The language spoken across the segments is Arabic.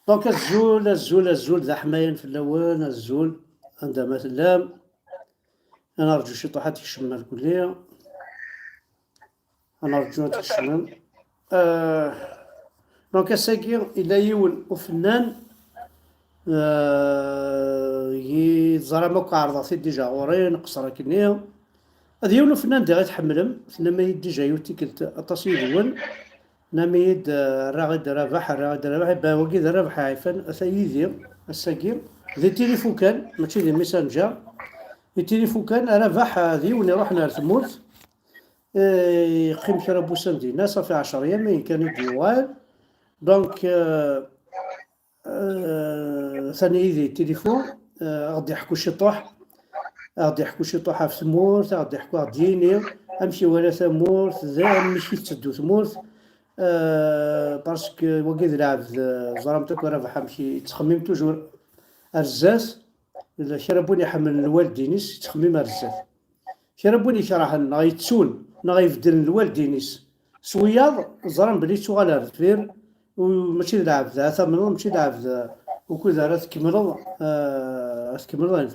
دونك الزول ذا حماين في الاول الزول عندما تلام انا ارجو شي طاحات يشمل الكليه انا ارجو تشمل دونك الساكي الى يول وفنان يزرى موقع عرضاتي ديجا غورين قصرة كنية هذا يولو فنان دا غتحملهم فنما يد ديجا يوتيكلت التصوير نميد راغد رابح باوكي رابح عيفان اثايدي الساكي ذي تيليفون كان ماشي ذي ميسانجر التليفون كان رابح هذه وني رحنا لثمورت قيم كرا بوسان دينا صافي 10 ايام كان يديوال دونك ثاني يدي التليفون غادي يحكوا شي طوح في ثمورت غادي يحكوا غاديني امشي ولا ثمورت ذا مشي تسدو ثمورت باسكو وكيد لعب زرامتك رابح مشي تخمم توجور ارزاز شربوني حمل الوالدينيس تخمم ارزاز شربوني شرح غيتسون غيفدل الوالدينيس سوياض زرام بلي تشغال فير وماشي لعب ذا ثمن ماشي لعب ذا وكذا راه تكمل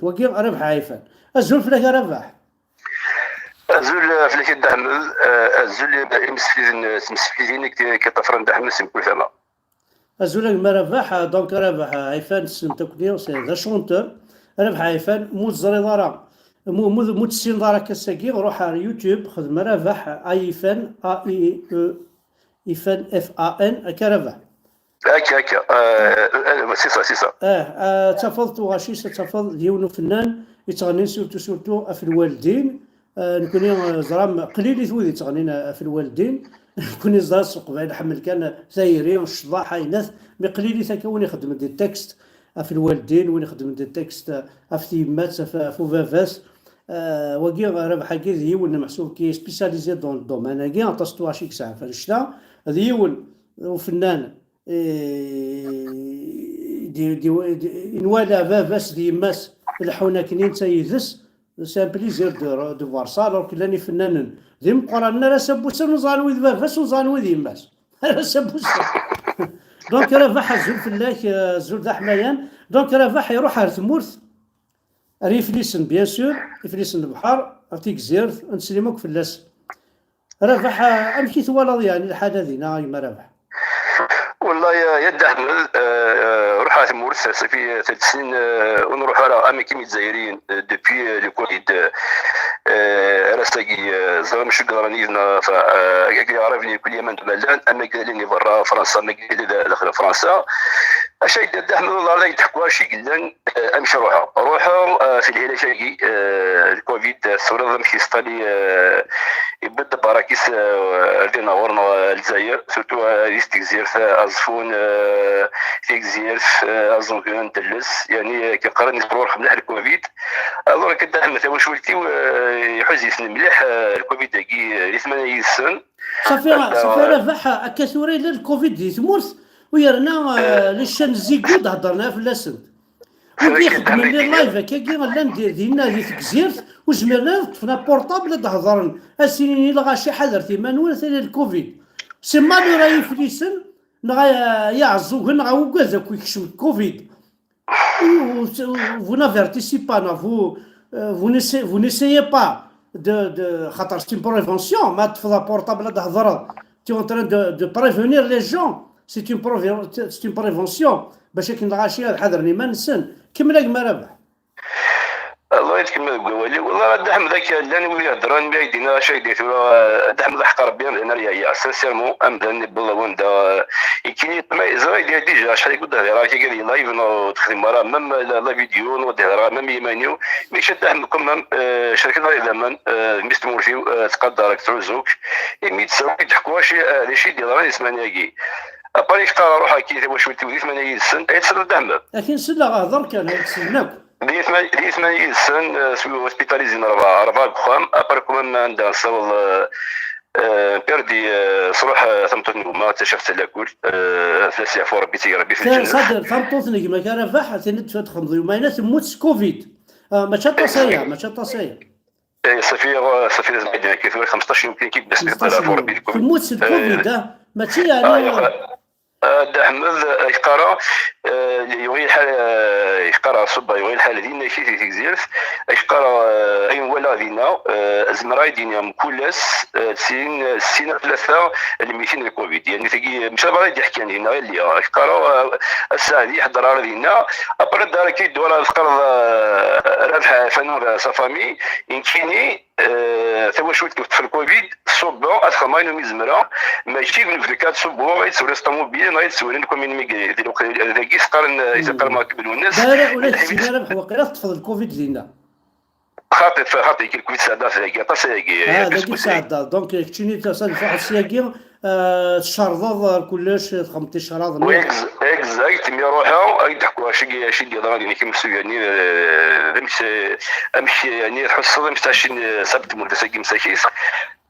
وكي ربح عايفان الزول فلاك ربح الزول فلاك الدعم الزول مسفلين كطفران دعم سمكل ثما الزول ما ربح دونك ربح عايفان سنتكني ذا شونتور ربح عايفان موت زريضارا موت السين دارا كساكي روح على يوتيوب خذ مربح عايفان ايفان اف ان كربح هكا سيسا تفضل غاشي تفضل ديونو فنان يتغني سورتو في الوالدين نكوني زرام قليل يثوذ يتغنينا في الوالدين نكوني زرا سوق بعد حمل كان سايرين والشضاحه يناث بقليل ثكون يخدم دي التكست في الوالدين وين يخدم دي التكست في تيمات في فوفافاس وكي ربح كي يولنا محسوب كي سبيساليزي دون الدومين هاكي عطستو عشيك ساعه فالشتا هذا يول وفنان دي نوالا فافاس دي ماس الحونا كنين تايذس سان بليزير دو فوار سا الوغ كلاني فنان ذي مقرنا راه سبوسا نزانوي فافاس ونزانوي دي ماس راه سبوسا دونك ربح الزول فلاك الزول ذا حمايان دونك ربح يروح على ثمورت ريفليسن بيان سور يفليسن البحر عطيك زيرت نسلموك فلاس ربح امشي ثوالض يعني الحاله ذينا ما ربح والله يا دحمل روح على ثمورت في 3 سنين ونروح على اماكن الجزائريين دوبي لو كوفيد راساكي زعما مش قرانيزنا فعرفني كل يوم ملان اما قال برا فرنسا ما قال داخل فرنسا اش دحمل والله لا يضحكوا شي قلنا امشي روحوا في العلاج شاكي الكوفيد الثوره مشي ستالي يبدا براكيس دينا ورنا الجزائر سورتو ريستيك زيرت ازفون تيكزيرت ازونكون تلس يعني كنقرا نسبرو رحمنا على الكوفيد الوغ كدعم مثلا واش ولتي يحوز يسن مليح الكوفيد كي 8 سن صافي راه كثوري للكوفيد دي ثمورت ويرنا للشان زيكود هضرنا في لاسنت وكي خدم لي لايف كي غنلا دينا دي تكزيرت وزمرنا طفنا بورطابل تهضرن السنين لغا شي حذر ثمانون ثاني الكوفيد سما لي راهي فليسن نغا يعزو نغا وكذا كيكشف الكوفيد vous n'avertissez pas vous n'essayez pas de خاطر c'est une prévention ما تفضل بورطابل تهضر tu es en train de prévenir les gens c'est une prévention باش كي نلغى شي حذرني ما نسن كمل ما ربح الله يتكمل بقوالي والله دحم ذاك لان ويا هضران ما يدينا شي ديتو دحم حق ربي لان يا سانسيرمون امدن بالله وندا يكيني ما زايد ديجا شحال يقول راه كي قال لي لايف نو تخدم راه ميم لا فيديو نو راه ميم يمانيو مش دحم كم شركه الضمان مستمورتي تقدر ترزوك مي تسوي تحكوا شي ديال راه اسمانياكي اباريك قرا روحها كي واش ولتي 80 سن يتصل دحم لكن سلا غهضر كان يتسناك دي 80 سن سوي هوسبيتاليزين ربع بخام اباركم عندها صول بيردي صروح ثمتني ما تشفت لاكل ثلاث فور بيتي ربي في الجنه صدر ثمتني ما كان ربح تنت خمضي وما ناس موت كوفيد ما شطصيه صافي لازم عندنا كيف 15 يمكن كيف بس فور بيتي موت كوفيد ماشي يعني احمد يقرا يغير الحال يقرا صبا يغير الحال دينا شي في تكزيرت يقرا اي ولا دينا زمراي دينا مكولس سين 3 200 الكوفيد يعني ثقي مش بغا يحكي هنا اللي يقرا الساعه دي يحضر دينا ابرد دار كي دور القرض ربح فنور صفامي يمكنني ثوا شويه في الكوفيد صوبا اتخماينو مزمرا ماشي في الكات صوبو يسور الطوموبيل ما يسور لكم من ميغي ذاكي سقرن يسقر ما كبلوا الناس دايره ولا السيده ربح وقيله تفضل الكوفيد دينا خاطي كي الكوفيد ساعه ثاقي طاساقي هذاك ساعه دونك كتشيني تصل واحد السياقي الشرض كلش 15 راض اكزاكت مي روحها يضحكوا شي غادي كيمسوا يعني امشي يعني تحس مش سبت مدرسه مساكيس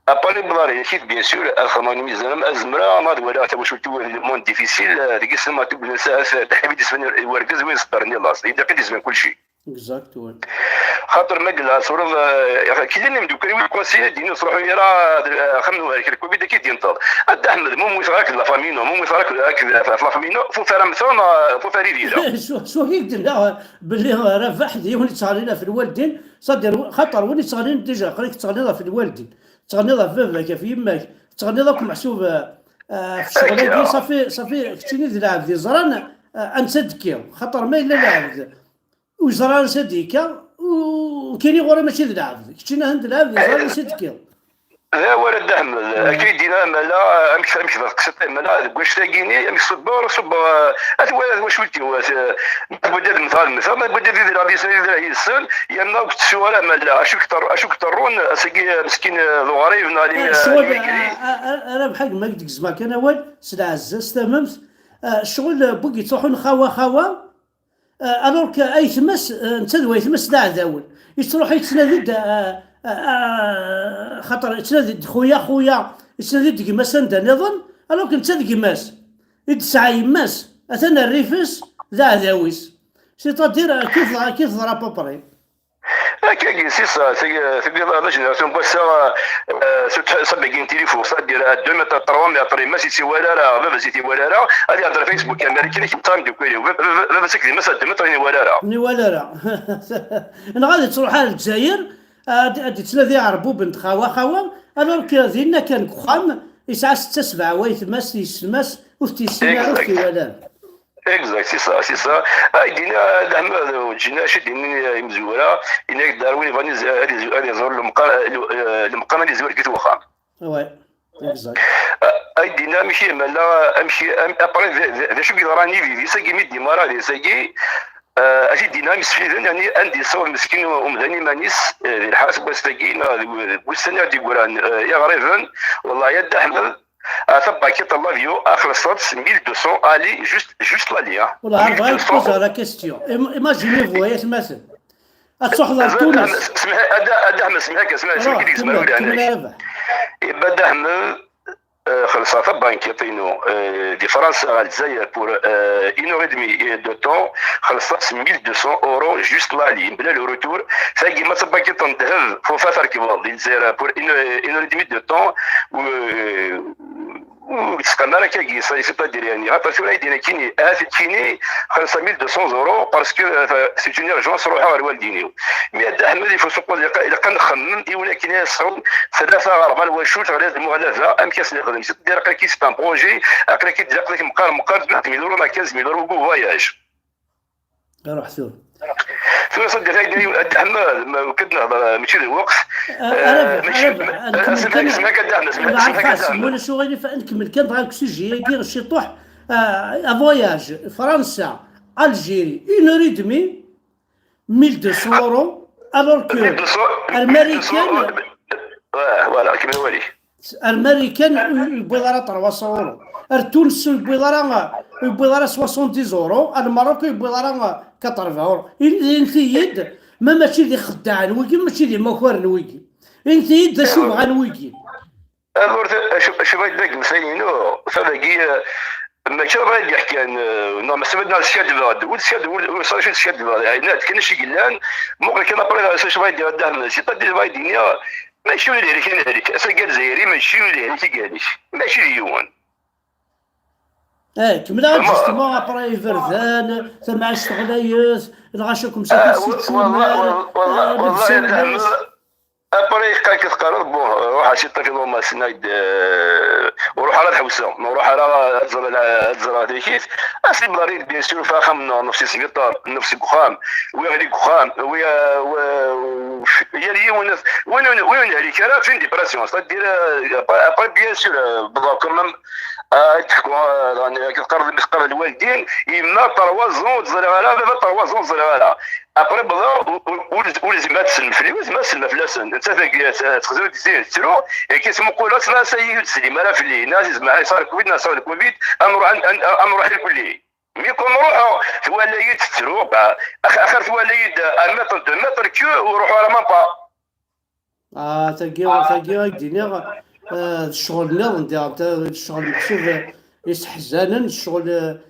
ابالي بلاري اكيد بيان سور الخماني ميزان ازمرا ما ولا تا واش تو مون ديفيسيل ديك السما تبدا ساعه تحبي تسمن وركز وين صدرني لاص يبدا كيدزمن كل شيء اكزاكت خاطر مقلا صورة كي اللي مدوك كريم الكونسي دينو صراحة راه خمنوا هذيك الكوفيد كي دينطال أد أحمد مو موثرك لا فامينو مو موثرك لا فامينو فو فارا مثلا فو فاري ديلا شو هيك لا باللي راه واحد يولي تصالينا في الوالدين صدر خاطر ولي تصالين ديجا قريك تصالينا في الوالدين تصالينا في باباك في يماك تصالينا محسوب في الشغل صافي كتيني تلعب دي زران انصدقيو خاطر ما الا لاعب وزران صديقه وكاين غورا ماشي دلعب كتينا هند لعب زران صديقه لا ولد احمد اكيد دينا مالا امشي قصت مالا واش تلاقيني امشي صب واش ولتي بدات مثال ما بدات يدير غادي يدير السن يا وقت السؤال مالا اشو كثرون اسكي مسكين الغريب نالي انا بحق ما قلت زعما كان اول سلا عزاز تمامت الشغل بغي تروحون خوا الوغ اي تمس نتدوي تمس لا عداول يتروح يتنادد خاطر يتنادد خويا يتنادد كيماس انت نظن الوغ كنت كيماس يتسعى يماس اثنا الريفس ذا عداويس سيتادير كيف ضرا بابري كاين سيسا تقدر هذا جينيراسيون بس صبغين تليفون صدير 2 متر 3 متر ما سيتي ولا راه ما سيتي ولا راه هذه هضره فيسبوك امريكي كي تايم دوكولي ما سكتي ما صد متر ولا راه انا غادي تروح على الجزائر هادي ثلاثه يعربوا بنت خوا الوغ كازينا كان كخام يسعى 6 7 وايت ماس يسماس وتيسينا في ولا اكزاكت سي هاي دينا دعم جينا شديني مزوره انك داروين فاني هذه زور المقام اللي زور كيت وخام وي اكزاكت هاي دينا ماشي مالا امشي ابري ذا شو راني في ساكي ميدي مارا لي ساكي اجي دينا مسفيدن يعني عندي صور مسكين ومداني مانيس الحاسب واستاكين والسنه دي قران يا غريبا والله يا احمد ثبا كي طلع فيو اخلصت 1200 الي جوست لا ليا والله عارف غير بوز لا كيستيون ايماجيني فواياج مثلا تروح لتونس اسمح ادهم اسمحك اسمح كي تسمعوا لي انا يبدا دهم خلص ثبا كيعطينو دي فرنسا الجزائر بور 1 دو طون خلصت 1200 اورو جوست لا لي بلا لو روتور ثاقي ما ثبا كي تنذهب فو فاتر كي فالدي الجزائر بور 1 دو طون وتسقنا كي سيتادير يعني غير شو رايدين كيني 1200 اورو باسكو سي اون اورجونس روحها على والديني مي هذا احمد يفو سوق الا كنخمم ولكن يصعب 3 وشوت على المؤلفه ام كاس نخدم دير كي سي ان بروجي اقرا كي دير لك مقار 3000 يورو ولا 15000 يورو كو فواياج روح ثور صدق هاي احمد ما كنا ماشي الوقت انا اسمع كدهنا اسمع ولا شو غادي نكمل كان بغا كسجي يدير شي طوح فواياج فرنسا الجيري 1 1200 اورو الوغ كو الامريكان فوالا كيما هو لي الامريكان البيضاره 300 اورو التونس البيضاره 70 اورو الماروكي البيضاره 80 اورو انت ما ماشي اللي خداع نويكي ماشي اللي مخور نويكي انت شو بغا نويكي شوف هذاك مساينو فباقي ما كان غادي يحكي عن ما سمعنا السياد بلاد والسياد وصار شي السياد بلاد يعني كان شي قلان ممكن كان ابري شي باغي يدير هذا شي طدي باغي الدنيا ماشي ولا هذيك اسا قال زيري ماشي ولا هذيك قالش ماشي اليوم كمل جوستومون ابري فردان ثم عاش تغليث الغاشاكم مساكن ست شهور والله يا دعم لبس ابري كان كتقرر بون روح شي طفل ما سنايد وروح على الحوسه نروح على الزرا ديكيت اسي مريض بيان سور فاخم نفسي سبيطار نفسي كخام ويغلي كخام يعني وين عليك راه فين ديبرسيون دير ابري بيان سور بلا كومام تحكوا كتقرر الوالدين يما 3 زون زرا 3 زون زرا ابري بدا ولازم تسلم فلوس ما تسلم فلاسن انت تخزر دير ترو كيسمو قولات لا سيد تسلم لا في ناس مع صار كوفيد ناس صار كوفيد امر الكلي ميكون نروحوا في ولايات ترو اخر في ولايات المتر 2 متر كيو وروحوا على مابا تلقى الدنيا الشغل ناض الشغل محسوب يستحزنا الشغل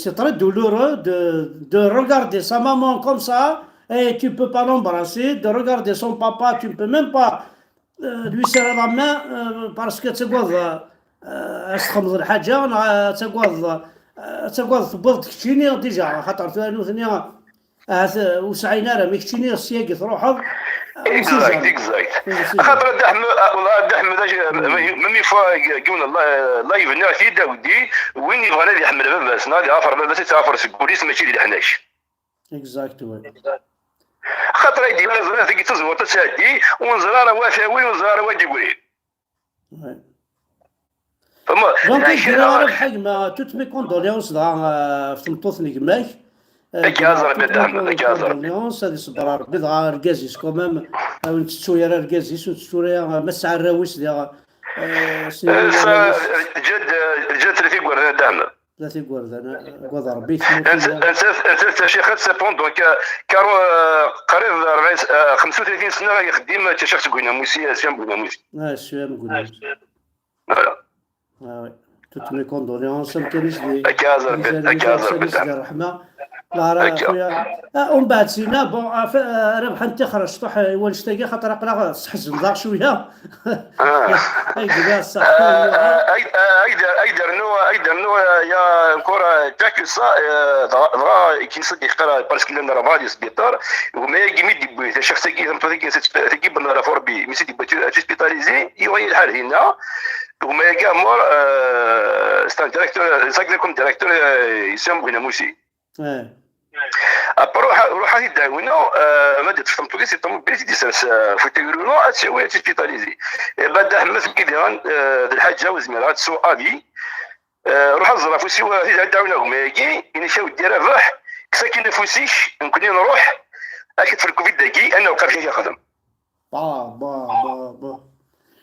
c'est très douloureux de regarder sa maman comme ça et tu peux pas l'embrasser, de regarder son papa, tu ne peux même pas lui serrer la main parce que تقعد تخمض الحاجة تقعد تبض كتشيني ديجا خاطر ثانية وسعينا راه مكتشيني السياق تروحوا اكزاكت خاطر الدحم والله الدحم ملي فوا قلنا لايف هنا في داودي وين يبغى يحمل باباس نادي افر باباس يتافر في البوليس ماشي اللي حناش اكزاكتو خاطر يدير زرا تجي تزور تسادي ونزرا وافاوي ونزرا وادي قولي فما دونك بحق ما توت مي كوندوليونس في تمطوثني كماك اكازر بدهم اكازر هذه صبر ربي ضغا ركازيس كومام وين تسويا راه ركازيس وتسويا مسع الراويس ديال جد رفيق ورد دهم لا تيقول انا قوض ربي انت شيخ سابون دونك كارو قريب 35 سنه يخدم شيخ قلنا موسي سيام قلنا موسي سيام قلنا وي توت مي كوندوليونس ما كاينش لي اكازر الرحمه لا راه خويا ومن بعد سينا بون ربح انت خرج طوح ونشتاقي خاطر قرا صحزم ضاق شويه اي كذا صح ايدر نو يا كره تاكسا ضرا كيصدق يقرا باسكو لنا راه غادي سبيطار وما يجي دي شخص كي بنا راه فوربي ميسي دي سبيطاليزي يوي الحال هنا وما يجي مور ستان ديريكتور ساكلكم ديريكتور يسمى بنا موسي روح هذه الدعوة مادة تفهمتوا لي سي طون بيتي دي ساس فوتيرونو اتسوي تسبيطاليزي بعد حمس كيديران الحاجه وزميرات سو ابي روح الظرف وسوى هذه الدعوة ما يجي ينشاو ديرها فاح كساكن نفوسيش نكون نروح اكيد في الكوفيد داكي انا وقف فيه يخدم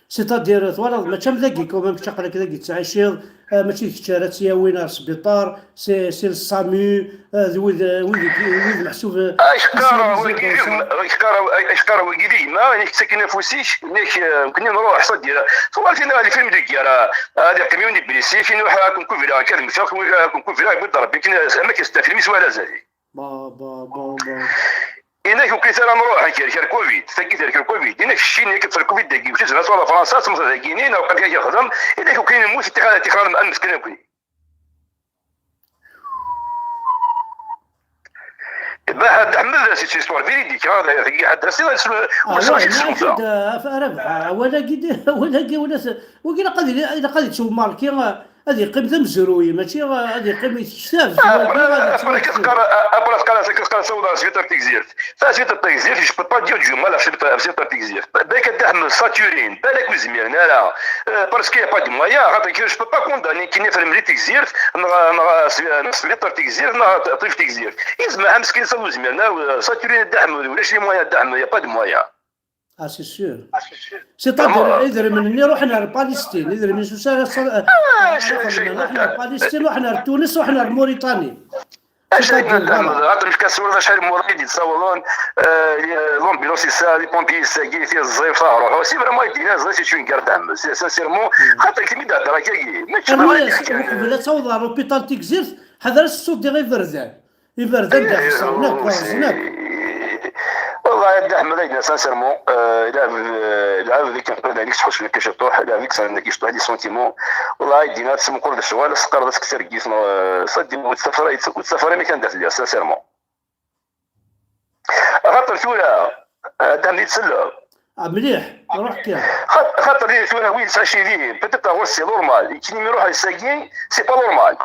سيتادير ثوالا ماشي مذاكي كومام تشقلك ذاكي تعيشير ماشي كتشارات سيا وين السبيطار سي السامو ويد محسوب اشكار ويدي ما ساكن نفوسيش كنا نروح صدير صورتنا اللي فيلم ديك راه هذا كميون بليسي فين واحد كنكون فيها كلمه كنكون فيها بالضرب كنا ما كيستفيد ولا زادي هناك وكيسال نروح كير كوفيد سكيت كوفيد هناك الشيء اللي كتر كوفيد داكي واش زعما صوره فرنسا تمصر داكينين وقال لك يخدم هناك وكاين الموت اتخاذ المسكين كوني بعد حمد سي ستوار فيريديك هذا ثقي حد راسي واش ربح ولا قد تشوف ماركي هذه قيمة مزروية ماشي هذه قيمة كتاب après كتقرا سودا سبيطار تيكزيرت سبيطار تيكزيرت جو با دير دو مال سبيطار تيكزيرت بالك الدعم ساتورين بالك مزمير لا باسكو با دي مويا خاطر جو با كونداني كي نفهم لي تيكزيرت سبيطار تيكزيرت طيف تيكزيرت يسمع مسكين سو زميرنا ساتورين الدعم ولا شي مويا الدعم يا با دي مويا سي سور سيتادير إذا مني رحنا لبالستين إذا من سوسة رحنا لبالستين وحنا لتونس وحنا لموريتاني عطري في كاس ورده شحال مريض يتصاولون لومبيلونس يسال لي بومبي يساقي فيه الزيف روحو سي فريمون يدينا زي شي نكردام سانسيرمون خاطر كي ميدا راه كاي ماشي قبل تصاوب لوبيتال تيكزيرت حضر الصوت ديال فردان داخل هناك والله والله يا احمد ايدنا سانسيرمون لا ذيك نقدر عليك تحوس لك كاش طوح لا ذيك سان كيش طوح دي سونتيمون والله يدينا تسمى كل السؤال سقر داك كثر كيس صدي وتسافر ما كان دات ليا سانسيرمون خاطر شويه هذا اللي تسلى مليح روح كيف خاطر لي شويه وين ساشي لي بيتيت هو سي نورمال كي يروح يساقي سي با نورمال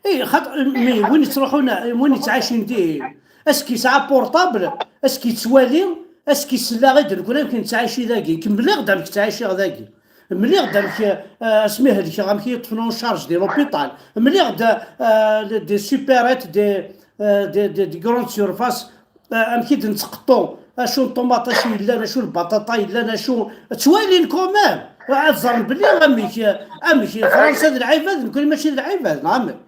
اي خاطر وين تروحونا وين تعايشين دي اسكي ساعه بورطابل اسكي توالي اسكي سلا غير نقول يمكن تعايشي ذاكي كملي غدا تعايشي ذاكي ملي غدا اسميه هذيك غامكي يطفنون شارج دي لوبيطال ملي غدا دي سوبرات دي كروند سيرفاس امكيد نتقطو اشو الطوماطه شي لا شو البطاطا لا شو توالين كومام عاد زعما بلي غامكي فرنسا العيبات نقول ماشي العيبات نعم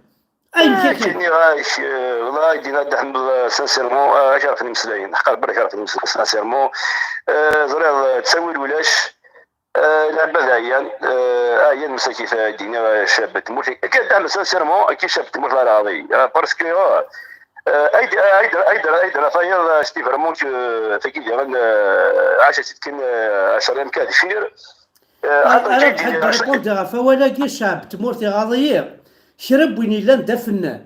كيني غايش والله يدينا دحم سانسيرمون اش عرفني مسلاين حق برك عرفني سانسيرمون زرير تساوي ولاش لعبه عيان عيان مساكي دينا شابه تموت كدعم سانسيرمون كي شابه تموت لا راضي باسكو ايضا فاير ستيف رمون فكي ديال عاشت كان 10 كاد شير انا بحال ريبوندي فوالا شاب تمورتي غاضيه شرب وين الا ندا فنان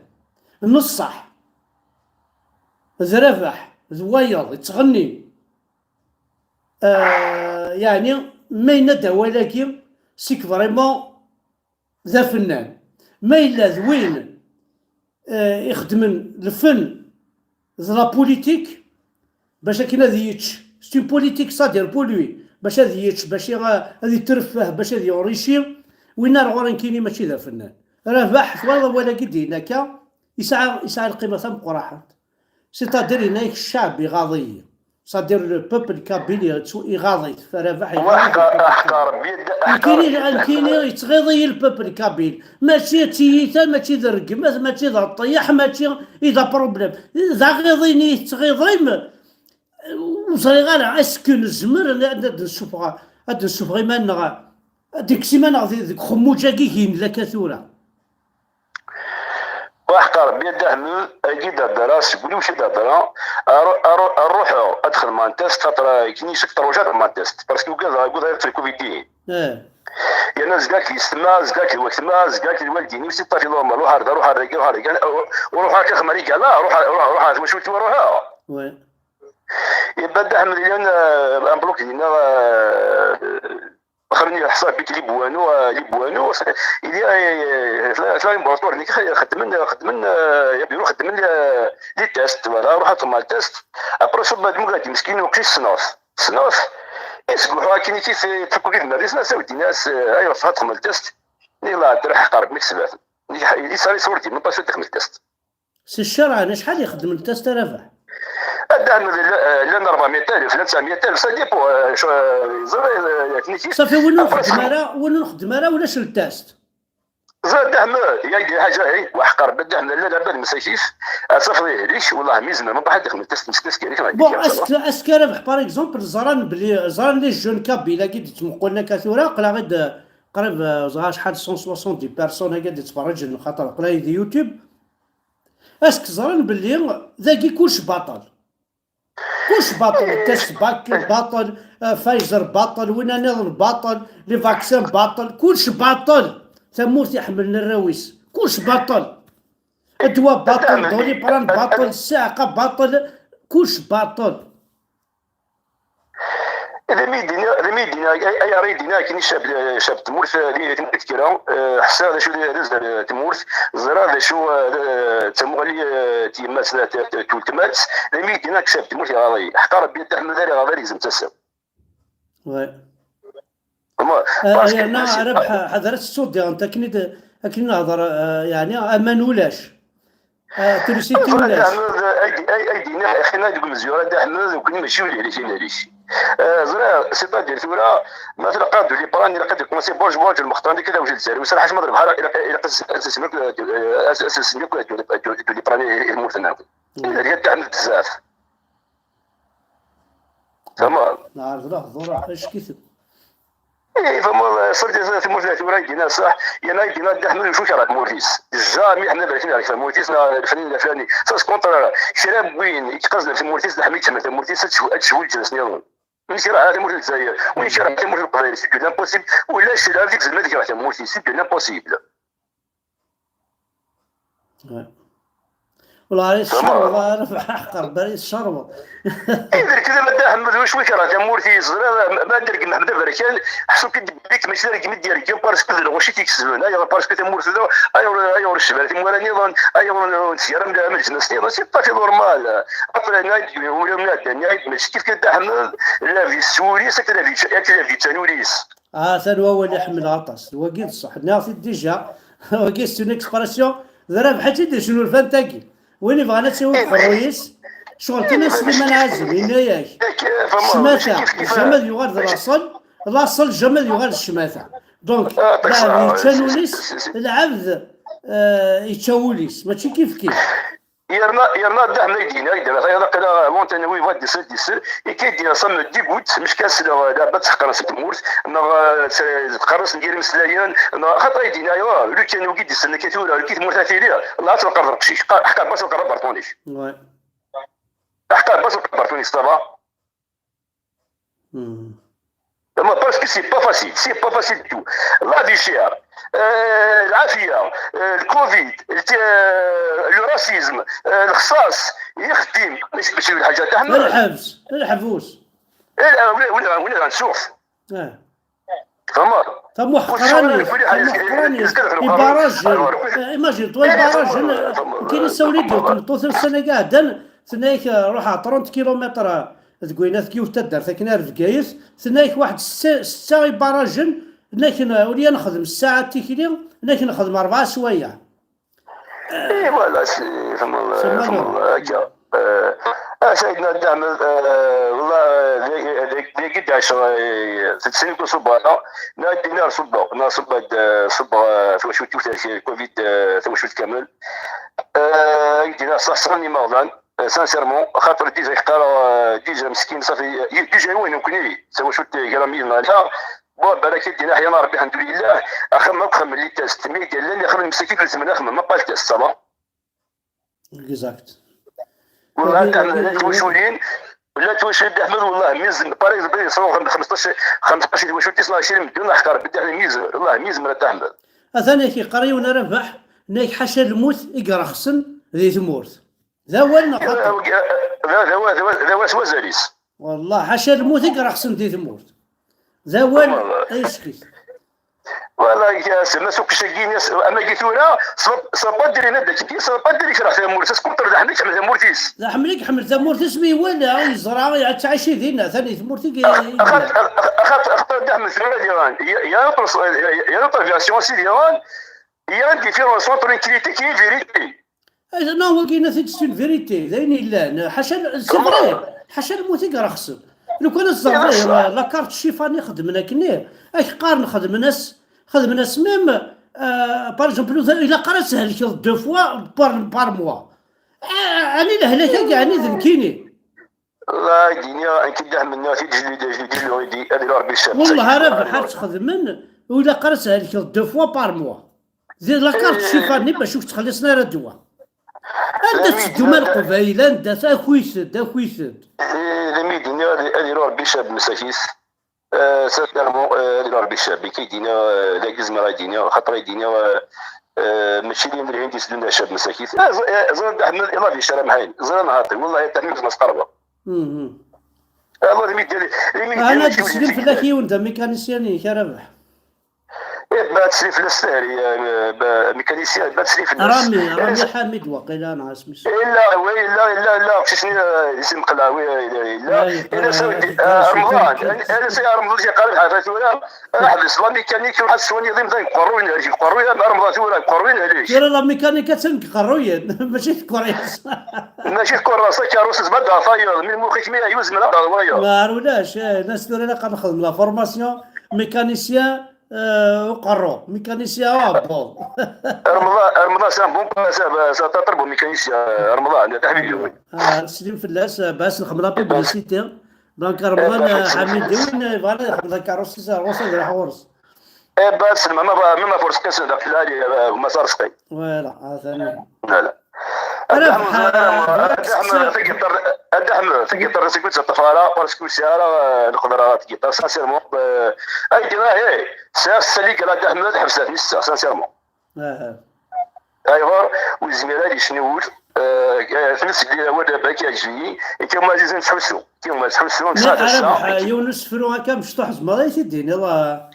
نصح زرافح زويض تغني يعني ما يندا ولكن سيك فريمون ذا فنان ما الا ذوين يخدم الفن ذا بوليتيك باش كاين هذيتش سي بوليتيك صادير بولوي باش هذيتش باش هذي ترفه باش هذي اوريشي وين راه كاينين ماشي ذا فنان راه بحث ولا قد هناك يسعى القيمه ثم قراحات سيتادير هناك الشعب يغاضي صادير لو بوبل كابيلي يغاضي فرافح كاين يتغيضي البوبل كابيل ماشي تيتا ماشي ذا الرقمه ماشي ذا الطيح ماشي اذا بروبليم ذا غيضيني يتغيضي وصغير اسكن الزمر هاد نشوف غير مالنا ديك السيمانه ديك خموجه كاين لا كثوره واحقر بيد احمد اكيد الدراسه يقولوا واش الدراسه اروح ادخل مان تيست خاطر كيني شك تروجات مان تيست باسكو كاع في الكوفيد يا ناس قالت لي استما قالت لي وقت ما قالت لي والديني وسي طافي نورمال روح وروح هكا خمريكا لا روح واش قلت روحها وي يبدا احمد لان الامبلوك ديالنا خرني حساب بيك لي بوانو اللي ثلاث مبارطور اللي خدمن يبيرو خدمن لي تيست ولا روح تما التيست ابري شوف بعد مغادي مسكين وقتي سنوف يسمحوا كاين كيف تحكوا كيف الناس ساوي الناس ايوا فاتهم التيست يلا درح قارب مكسبات يصير صورتي من باش تخدم التيست سي الشرع انا شحال يخدم التيست رافع الدعم لنا 400,000 300,000 سا ديبو صافي وين نخدم راه ولا شل التيست زاد دعم يا حاجه هي وحقر بالدعم لا بال مساكيف صافي ليش والله ميزنا ما بحال دخل التيست مسكين بون اسكو ربح باغ اكزومبل زران لي جون كابي لا قد تمقلنا كثوره قلا غير قريب شحال 170 بيرسون قاعد يتفرج خاطر قلا يوتيوب اسك زران باللي ذاكي كلش باطل التيست باطل فايزر باطل وين نظر باطل لي فاكسان باطل كلش باطل ثمورتي يحملنا الراويس كلش باطل الدواء باطل دولي بران باطل الساعقه باطل كلش باطل اذا ميدينا اي ريدينا كاين شاب تمورث اللي تمورث كيرا حسا هذا شو اللي تمورث زرا هذا شو تمولي تيمات تولتمات ميدينا كشاب تمورث غاضي حتى ربي تحمل ذاري غاضي لازم تسب وي انا ربح حضرت الصوت ديال انت كني نهضر يعني امان ولاش ترسيتي ولاش اي دينا خلينا نقول مزيوره دحنا وكنا ماشي ولا ليش زرا سي با ديال ثورة مثلا قادوا لي براني لقد كومونسي بوج المختار كذا وجد ساري وصراحه حاش ما ضرب الى اساسنك لي براني المثنى هي تعمل بزاف تمام نعرف لا ضرع اش كيف ايه فما صرت في مورتيس ولا يدينا صح يا يدينا نحمل شو شرط مورتيس جامي حنا بالك نعرف مورتيس الفنان الفلاني ساس كونترا شراب وين يتقصد في مورتيس نحمل تما مورتيس تشوي جلس نيرون من شراء هذا مورتيس الجزائر وين شراء هذا مورتيس القضايا سي دو امبوسيبل ولا شراء هذيك زعما ديك راه مورتيس سي دو امبوسيبل والله الشربة انا في حقر بري الشربة. إذا كذا ما داهم واش ويك راه مورتي صغير ما درك محمد بركان حسو كديك ماشي دارك مد ديالك باسكو واش تيكسبون ايوا باسكو تمورت ايوا الشباب مولا نظام ايوا سياره من الجنس نظام سي با نورمال اطلع نايد ولا نايد ماشي كيف كداهم لا في السوري سكت لا في تانوريس ثاني هو اللي يحمل غطاس هو كي صح ناخذ ديجا هو كي سون اكسبرسيون ضرب حتى يدير شنو الفانتاكي وين بغانا تسوي في الرويس شغل كيما سليمان عازم هنا ياك الشماثة الجمال يغاد لاصل الجمال يغاد الشماثة دونك يتشانوليس العبد يتشاوليس ماشي كيف يرنا دعم يدينا يدير هذا كذا مونتاني وي فاد ديسل كيدير صم ديبوت مش كاس دابا تحقرس تمورت تقرص ندير مسلايان خاطر يدينا ايوا لو كان وكي ديسل كيتورا كي تمورت ثيريا لا تلقى قشيش حكا باش القرب بارطونيش حكا باش القرب بارطونيش صافا ما باسكو سي با فاسيل دو لا في شير العافيه الكوفيد لو راسيزم الخصاص يخدم ماشي باش الحاجه تاعنا الحبس الحبوس ولا غنشوف فما محقراني البراج ايماجين طوال البراج كاين السوليد طوث السنه كاع ثنايك روح 30 كيلومتر تقوينات كيف تدار ثكنا رفقايس ثنايك واحد 6 براجن لكن ولي نخدم الساعه تيكيلي لكن نخدم 4 سوايع اي فوالا فما سيدنا الدعم والله ذي قد 10 سنين كنصبها نادينا صب ثوشوت كوفيد ثوشوت كامل دينا صحني مرضان سانسيرمون خاطر ديجا يختار ديجا مسكين صافي ديجا وين يمكن ثوشوت كلامي مالها بالك دينا حيا ربي الحمد لله اخم اللي تاست مي قال لي اخم المساكين لازم نخدم ما بقى تاست صافا اكزاكت والله تاع توشولين ولا توشي احمد والله ميز باريس بلي صوغ 15 توشو 19 بدون احكار بدي على ميز والله ميز من تحمل اثاني كي قري وانا ربح نايك حاشا الموت يقرا خصن ذي ثمورت ذا هو النقط ذا وزاليس والله حاشا الموت يقرا خصن ذي ثمورت ذا هو ايشكي والله يا سما سوق شاكين اما قلت له صبا ديري نبدا كي صبا ديري راه ثمورت سكوتر لا حملك حمل ثمورتيس لا حملك حمل ثمورتيس مي ولا يزرع يتعشي ذينا ثاني ثمورتي اخذ دعم الثمره ديالان يا نوطرفياسيون سي ديالان يا ان ديفيرونس اونتر كريتيك اي فيريتي انا هو كاين سيت فيريتي ذاين لا حاشا سي حاشا الموت يقرا خصو لو كان الزرفي لا كارت شيفاني خدمنا كنيه اش قارن خدم ناس ميم بار اكزومبل الا قرا سهل كي دو فوا بار موا اني لهلاك كاع اني ذنكيني الله يديني كيدعم من الناس يجي له يدي هذه ربي الشاب والله راه بحال تخدم من ولا قرا سهل كي دو فوا بار موا زيد لا كارت شيفاني باش تخلصنا راه الدوا انت تدو مال قبيل انت تا كويسد لميدينا هذه ربي الشاب مساكيس سيرمون هذه ربي الشاب كيدينا لا كزما راه يدينا خاطر يدينا ماشي اللي ندير عندي سدنا شاب مساكين زرد احمد الله في الشارع محايل زرد نهاطي والله تحميل في مسقربه الله لميد ديالي انا تسلم في ذاكي وانت ميكانيسياني كربح بعد تسليف للسهل ميكانيسيان بعد تسليف رامي حامد وقيلا انا اسمي لا شنو اسم قلاوي لا انا سويت رمضان انا سي رمضان جي قال حاجه ولا حبس لا ميكانيك واحد السواني ضيم ضيم قروين عليك قروين رمضان ولا قروين عليك يا لا ميكانيكا تنك قروين ماشي كوريس ماشي كوراسا كاروس زبد فاير من مخك 100 يوز من هذا ويا ما عرفناش ناس دول انا قنخدم لا فورماسيون ميكانيسيان وقرو ميكانيسيا بون رمضان سام بون ساتطربو ميكانيسيا رمضان تحبيبي سليم فلاس باس نخدم لا بوبليسيتي دونك رمضان حميد وين بغى ياخذ الكاروسي صار وصل راح ورس. بس ما فرص كاس داك الهادي ما صار سقي. فوالا ثاني. لا الدعم في قطر سكوت الطفاله باسكو سياره القدره تقطر سانسيرمون اي دراهي ساليك على دعم حبسات نص سانسيرمون ايوا والزميله اللي شنوش في نفس الوقت باكي اجي كيما لازم تحبسوا كيما تحبسوا لا يونس فرو هكا مشطوح زعما تديني الله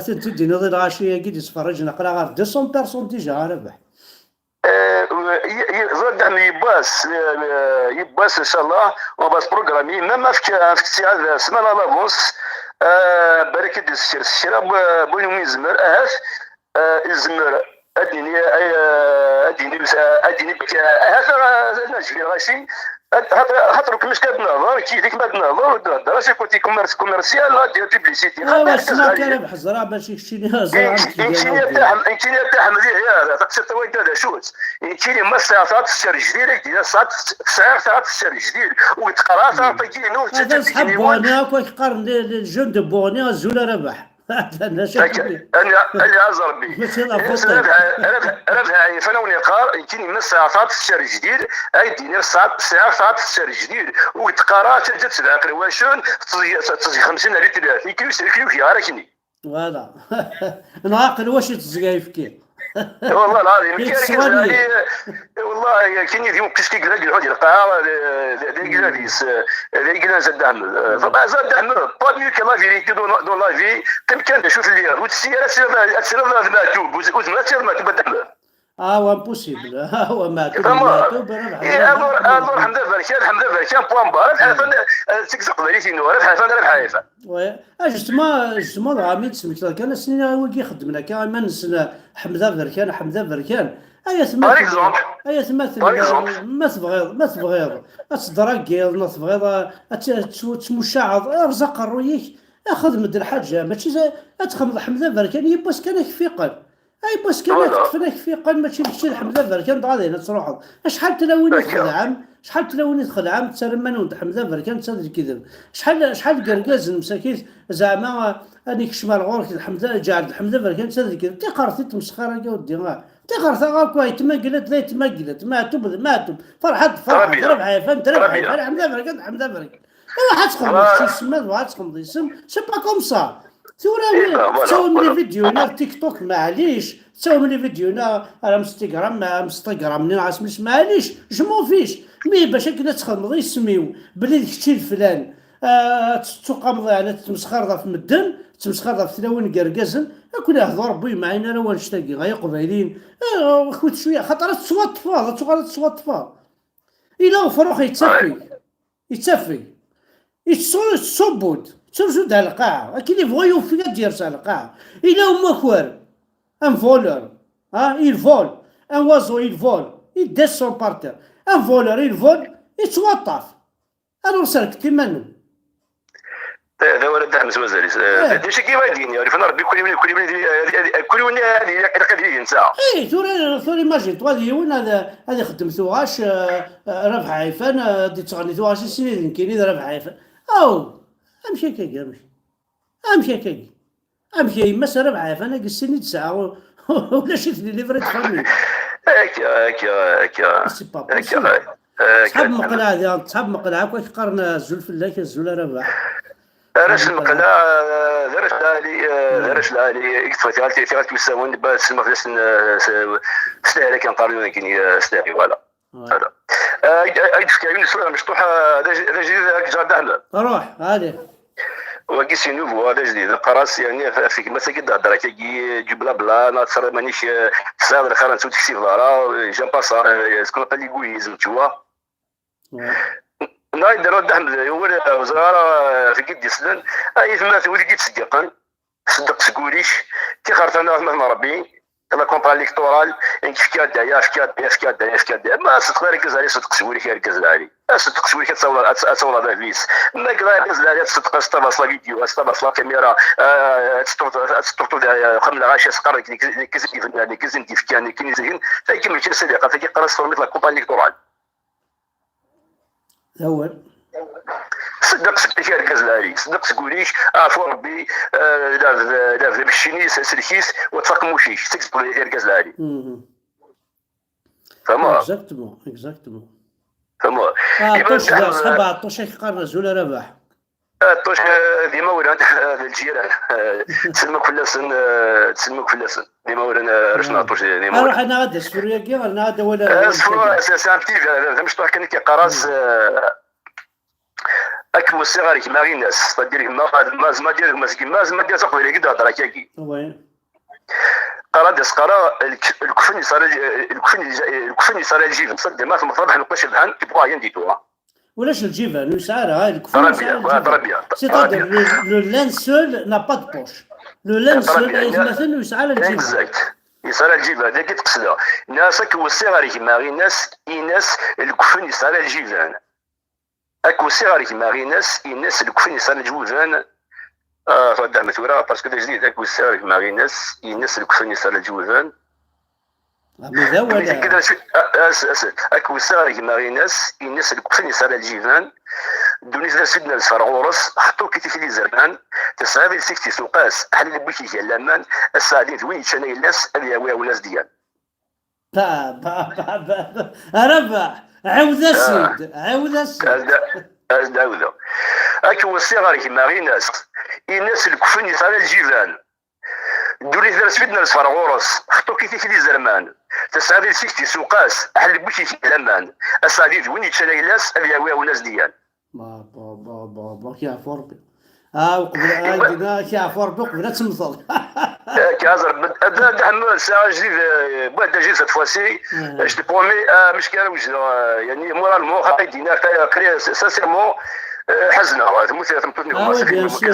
تديني الغاشيه كي تفرجنا قرا غير 200 بيرسون ديجا ربح الدعم يباس ان شاء الله وباس بروغرامي ما في هذا سمانه لافونس بركه الشراب بوين يزمر الزمر اديني هذا نجي غاشي هاترك مش كاد نهضر كي ديك ما نهضر دراسه كنتي كوميرسيال لا دير بيبليسيتي لا سنا كان بحزره باش يشتيني زرع يمكن تاع مليح يا تقصد تويد هذا شوت يمكن ما ساعات الشهر الجديد ديال ساعات الشهر الجديد وتقرا تعطيكي نور هذا صحاب بونيا كي قرن الجون دو بونيا زولا ربح انا عز ربي ربح فانا ونقار يمكن من ساعات الشهر الجديد اي دينار ساعات الشهر الجديد وتقرا تجد تبعك رواشون 50 لتر كيلو فيها راكني فوالا نعقل واش تزقايف كي والله العظيم والله كاين يديم كشكي كذا يقعد القاعه ديال زدهم فما زدهم با ميو كلا فيريتي دون لا في كان نشوف اللي والسياره سير ماتوب وزمات سير ماتوب هو امبوسيبل هو ماتوب الور حمد بركان بوان بار تكزق بريتي نور حافه ربح حايفه وي جسما عامل سميت كان سنين هو كيخدمنا كان ما نسنا حمده بركان ايا ثما ما تبغيض تدرقيض ما تبغيض تمشعض ارزق الرويك اخذ مد الحاجه ماشي تخمض حمده بركان يبوس كان يكفيقن اي بوس كان كفناك يكفيقن ماشي تشيل حمده بركان غادي تروح شحال تلاوني تخلعم تسرمان ولد حمده بركان تصدق كذب شحال قرقاز المساكين زعما هذيك شمال غورك حمده جعل حمده بركان تصدق كذب تقرتي تمسخره يا ودي تقرت غاكواي تمقلت لا تمقلت ماتوب فرحت ربح فهمت ربح حمده بركان واحد تخمض سماد واحد تخمض اسم سي با كوم سا تسوي لي فيديو نا تيك توك معليش تسوي لي فيديو نا على انستغرام منين عاصمش معليش جمو فيش مي باش كنا تخمض يسميو بلي داك الشيء الفلان تقامض يعني تمسخر في مدن تمسخر في ثلاوين قرقازن كنا هضر ربي معانا راه نشتاقي غير قبايلين خوت شويه خاطر تصوات طفا الا فروخ يتسفي يتصبود تمشوا على القاعه كاين فويو في دير على القاعه الا هما كوار ان فولور il vole un oiseau il vole il descend par terre un voleur il vole يتوطف انا وصلت كيما هذا هو الدعم زوزالي ديش كيما يديني عرفنا ربي كل وني هذه قضيه ينسى اي ثوري ماجي هذه وين هذه خدمتوهاش ربح عيفان دي تغني توهاش سنين كاين ربح عيفان او امشي كي امشي يما ربح عيفان انا قسني ساعه ولا شي ليفريت فامي هكا صحاب مقلعه صحاب مقلعه كي قرنا الزول فلاك الزول ربح درش المقلع درش لالي اكتفى تاعتي تساوون باش ما فلاش سلاله كان قارنين كاين سلاله ولا هذا اي فكاين سؤال مشطوحه هذا جديد جار روح هذه وكيسي نوفو هذا جديد القراص يعني فيك مثلا كي تهضر كي جيب بلا بلا ناصر مانيش تصاور خير نسوت كسي فارا جام باسار سكون با ليغويزم تشوا نايدر دحم هو وزاره في قد يسلن اي ثم ولي كيتصدقن صدق سكوريش كي خرت انا رحمه ربي كما كونطرا الكتورال كيف كاد ما صدق ركز عليه صدق سوري كيركز عليه صدق سوري كتصور هذا فيس ما كذا ركز عليه صدق استباص فيديو استباص كاميرا تستطيع خمله غاشي سقر كيف كان كاين فكيما كي صديقه فكي قرا صور مثل كونطرا الكتورال الاول صدق سكتي ركز لاري صدق سكوليش عفو ربي لا بالشيني سلكيس وتفقموشيش تكتب ركز لاري فما اكزاكتومون فما عطوش صحاب عطوش يقرز ولا رباح عطوش ديما وران الجيران تسلمك في سن ديما وران رشنا عطوش ديما اروح انا غدا سوريا كي انا غدا ولا سان بتي مش طاح كان كيقراص اكو الصغار كيما غير الناس تدير ما زعما ديال ما زعما ديال تقبل كي تهضر كي وي قرا الكفن يصير الجيف نصدق ما ثم فرح نقش بهان يبغى ينديتوها ولاش الجيفان يسعر هاي الكفن سي-à-dire le linge seul n'a pas de poche le linge seul مثلا يسعر الجيفان يصير الجيفان هذاك تقصدها الناس كو الصغار كيما غير الناس الكفن يصير الجيفان اكو الصغار كيما غير الناس الكفن يصير الجوفان فدا مثورة باسكو دا جديد اكو الصغار كيما غير الناس الكفن يصير الجوفان هذا ولا اكو الصغار كيما غير الناس الكفن يصير الجيفان دوني سيدنا الفرغورس حطو كيتي في زمان تسعى سيكتي سوقاس حل بكي في الامان السعدين وين شنو الناس اللي هو وناس ديال ربح عاود السيد عاود اكو الصغار كيما غير الناس الكفن يصير الجيفان دوني سيدنا الفرغورس حطو كيتي في زمان تسعى سيكتي سوقاس حل بكي في الامان السعدين وين شنو الناس اللي هو وناس ديال با كيعرفو ربي وقبل كيعرفو ربي قبل تمثل كازر دحم ساعه جديد بعد جي سات فواسي جو برومي مش كاروش يعني مورالمون خايدينا قري سانسيرمون حزنه بيان سور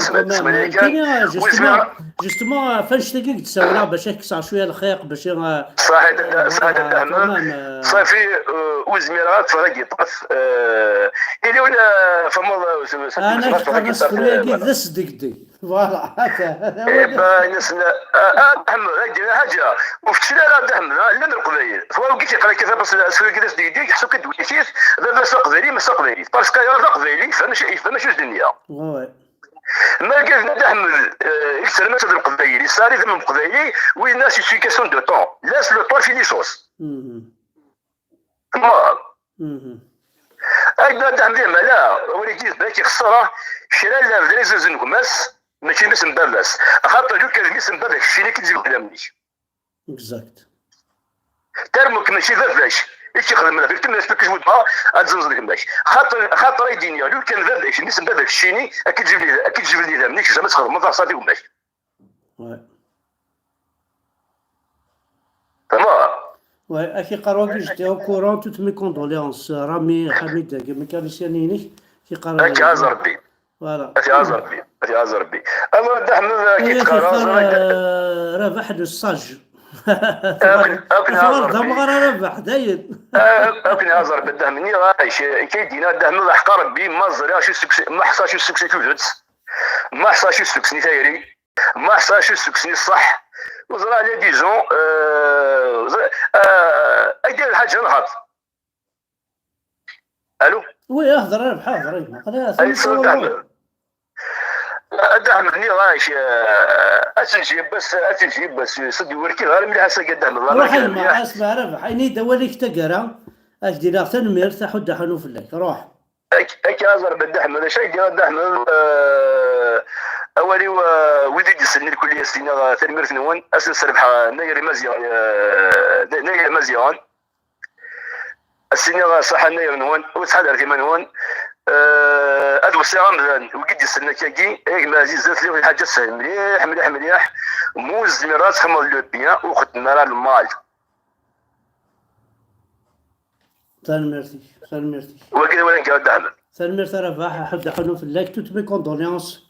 جوستومون فاش تلاقيك تساولا باش يكسر شويه الخيق باش صحيح الدعم صافي وزميرات فرق يطرف اللي ولا فما انا كنت سوريا كي ذس ديك فوالا هذا الناس دعم حاجه وفتش لا دعم لا القبائل فوا كي تقرا كيف بس سوريا كي ديك يحسوا كدوي كيف لا قبائلي ما قبائلي باسكو يا قبائلي فماشي الدنيا ما قال نحمل اكثر من هذا القبائلي صار من القبائلي وين الناس سي كيسيون دو طون لاس لو طون في لي شوز ايضا دعم ديما لا ولكن باكي خساره شرا لا في زوز نكماس ماشي مس مباباس خاطر لو كان مس مباباس شي كي تجيب قدامنيش اكزاكت ترمك ماشي فاش ايش يخدم لها فيك الناس كيف تبغى اتزوز لك باش خاطر الدنيا لو كان فاش الناس مباباس الشيني اكيد تجيب لي دامنيش زعما تخدم ما فرصاتي باش تمام Ouais, à qui Karogi, j'étais au courant, toutes mes condoléances. Rami, Hamid, mécanicienne, qui Karogi. Voilà. ربي اما دحم كي تقرا ربح الصاج اكن ربح دايد اكن هزر بالدهمني غايش كيدينا دحم حق ربي ما زرياش ما حصاش السكسي كوجت ما حصاش السكسني ثايري ما حصاش السكسني الصح وزرا على ديجون ايدير الحاجه نهض الو وي اهضر ربح اهضر خلاص دعم مني غايش اتنجيب بس صدي وركي غير ملي حاسه قدام الله روح ما اسمع ربح اني دوليك تقرا اش دير تنمير تحد حنو في الليل روح اك ازر بالدحم هذا شيء ديال الدحم اولي ودي يسني الكليه سنه تنمير نون اساس ربح نيري مزيان السنه صح نير نون وتحضر كيما نون هاد الساعه مزال وقد يسنى كاكي ما زيزات لي حاجه سهل مليح موز مرات خمر لو بيان وخد مرا المال سالميرتي وكذا وين قاعد دعم سالميرتي رباح حد حنو في اللاك توت مي كوندوليونس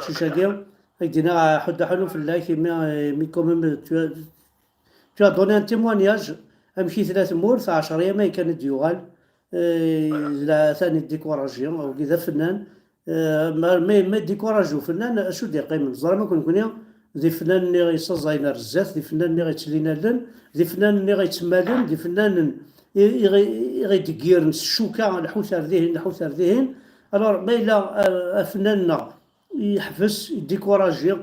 c'est-à-dire دينا حد حنو في اللاك مي كوميم tu as donné un témoignage امشي 3 مور 10 ايام كانت ديوغال لا ثاني ديكوراجيون او كذا فنان ما ديكوراجيو فنان شو دير قيم الزرمه كون دي فنان اللي غيصزاينا رزاف دي فنان اللي غيتلينا لن دي فنان اللي غيتمالن دي فنان يغيدقير الشوكه نحوس ذهن نحوس ذهن. الوغ ما الا فناننا يحفز يديكوراجي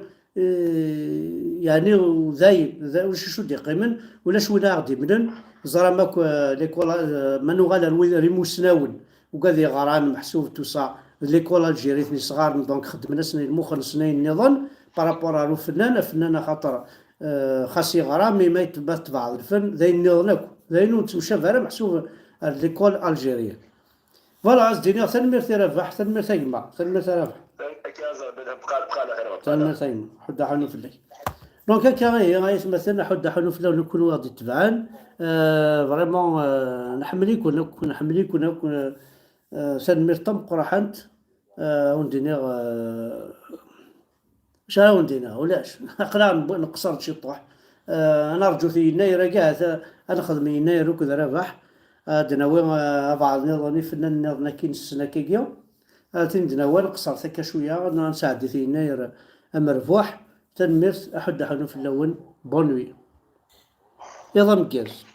يعني وذاي واش شو ديقيمن ولا شونا غادي منن زرا ماك ليكول منو غالا ريموسناون وكذا غرام محسوب توصا ليكول الجيري صغار دونك خدمنا سنين المخن سنين النظام بارابور لو فنان خاطر خاص غرام ما يتبات بعض الفن ذي النظام ذي نتمشى فيرا محسوب ليكول الجيريه. فوالا ديني تنمير ربح تنمير تيما تنمير ربح تنمير تيما حدا حنو في الليل دونك هكا هي مثلا حدا حنو في الليل نكونوا غادي تبعان فريمون نحمليك تنمير طم قرحنت ونديني شا وندينا ولاش قرا نقصر شي طوح نرجو في يناير كاع نخدم يناير وكذا ربح دناوي بعض نظني فنان نظنا كاين السنه كيكيا تندناوي نقصر ثكا شويه نساعد في يناير مربوح تنميرت احد حنو في اللون بونوي يلا مكيرس.